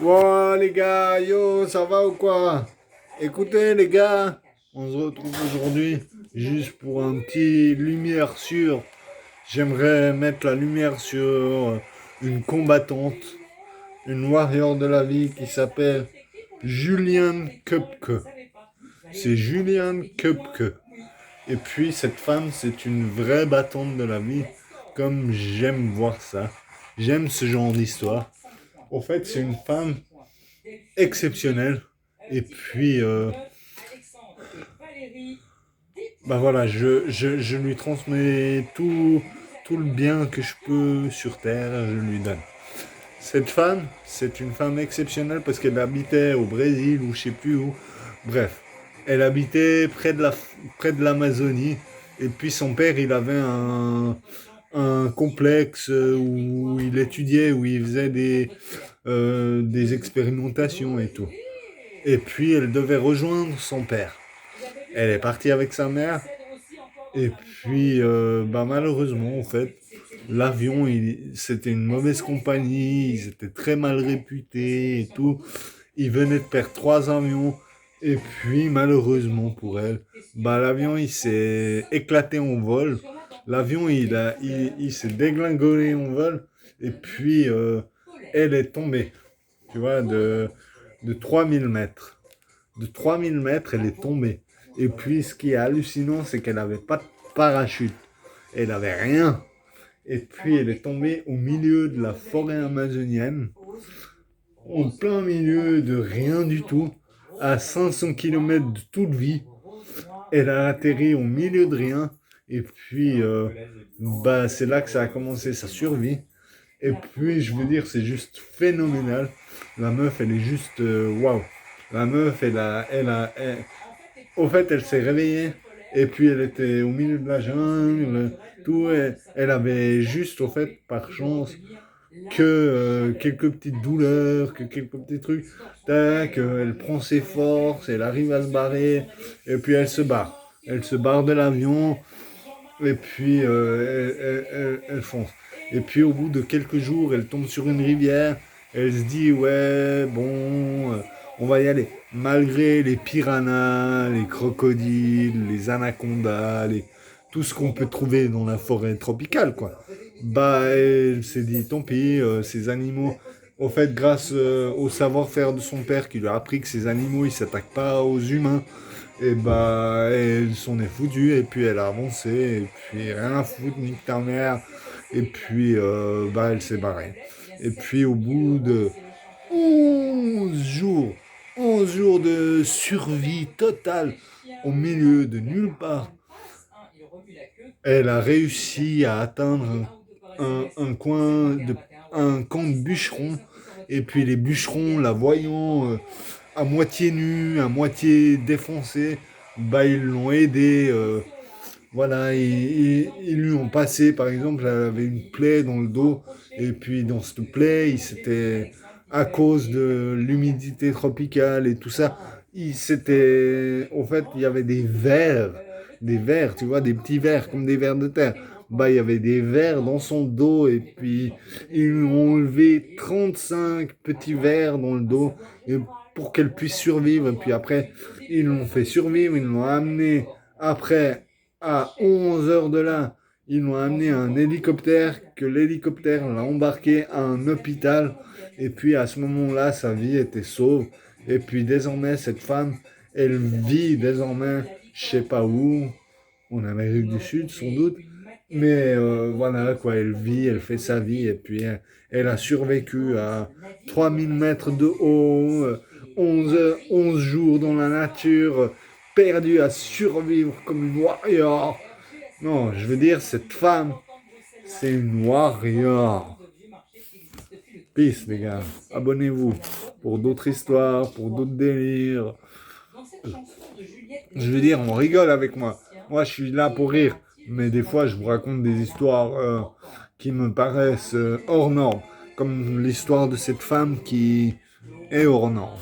Wow les gars, yo, ça va ou quoi? Écoutez les gars, on se retrouve aujourd'hui juste pour un petit lumière sur. J'aimerais mettre la lumière sur une combattante, une warrior de la vie qui s'appelle Julianne Köpke. C'est Julianne Köpke. Et puis cette femme, c'est une vraie battante de la vie, comme j'aime voir ça. J'aime ce genre d'histoire. Au fait, c'est une femme exceptionnelle. Et puis, bah voilà, je lui transmets tout le bien que je peux sur Terre, je lui donne. Cette femme, c'est une femme exceptionnelle parce qu'elle habitait au Brésil ou je sais plus où. Bref, elle habitait près de l'Amazonie. Et puis son père, il avait un complexe où il étudiait, où il faisait des expérimentations et tout. Et puis elle devait rejoindre son père. Elle est partie avec sa mère. Et puis, bah malheureusement, en fait, l'avion, c'était une mauvaise compagnie. Ils étaient très mal réputés et tout. Ils venaient de perdre 3 avions. Et puis, malheureusement pour elle, bah l'avion, il s'est éclaté en vol. L'avion, il s'est dégringolé en vol. Et puis, elle est tombée, tu vois, de 3000 mètres. De 3000 mètres, elle est tombée. Et puis, ce qui est hallucinant, c'est qu'elle n'avait pas de parachute. Elle n'avait rien. Et puis, elle est tombée au milieu de la forêt amazonienne, au plein milieu de rien du tout, à 500 km de toute vie. Elle a atterri au milieu de rien. Et puis, bah, c'est là que ça a commencé sa survie. Et puis, je veux dire, c'est juste phénoménal. La meuf, elle est juste waouh. La meuf, au fait, elle s'est réveillée et puis elle était au milieu de la jungle, tout. Elle avait juste, au fait, par chance, que quelques petites douleurs, que quelques petits trucs. Tac, elle prend ses forces, elle arrive à se barrer et puis elle se barre. Elle se barre de l'avion et puis elle fonce. Et puis au bout de quelques jours, elle tombe sur une rivière. Elle se dit, ouais, bon, on va y aller. Malgré les piranhas, les crocodiles, les anacondas, tout ce qu'on peut trouver dans la forêt tropicale, quoi. Bah, elle s'est dit, tant pis, ces animaux. Au fait, grâce au savoir-faire de son père qui lui a appris que ces animaux, ils s'attaquent pas aux humains, et bah, elle s'en est foutue, et puis elle a avancé, et puis rien à foutre, nique ta mère. Et puis, bah, elle s'est barrée. Et puis, au bout de 11 jours, 11 jours de survie totale, au milieu de nulle part, elle a réussi à atteindre un coin, un camp de bûcherons. Et puis, les bûcherons, la voyant à moitié nue, à moitié défoncée, bah, ils l'ont aidé. Voilà, ils lui ont passé, par exemple, elle avait une plaie dans le dos, et puis dans cette plaie, il s'était, à cause de l'humidité tropicale et tout ça, il s'était, au fait, il y avait des vers, tu vois, des petits vers, comme des vers de terre. Bah, il y avait des vers dans son dos, et puis ils lui ont enlevé 35 petits vers dans le dos, et pour qu'elle puisse survivre, et puis après, ils l'ont fait survivre, ils l'ont amené après à 11 heures de là, ils l'ont amené à un hélicoptère, que l'hélicoptère l'a embarqué à un hôpital. Et puis à ce moment-là, sa vie était sauve. Et puis désormais, cette femme, elle vit désormais, je sais pas où, en Amérique du Sud sans doute. Mais voilà, quoi, elle vit, elle fait sa vie. Et puis elle a survécu à 3000 mètres de haut, 11 jours dans la nature, perdue à survivre comme une warrior. Non, je veux dire, cette femme, c'est une warrior. Peace, les gars. Abonnez-vous pour d'autres histoires, pour d'autres délires. Je veux dire, on rigole avec moi. Moi, je suis là pour rire. Mais des fois, je vous raconte des histoires qui me paraissent hors normes. Comme l'histoire de cette femme qui est hors norme.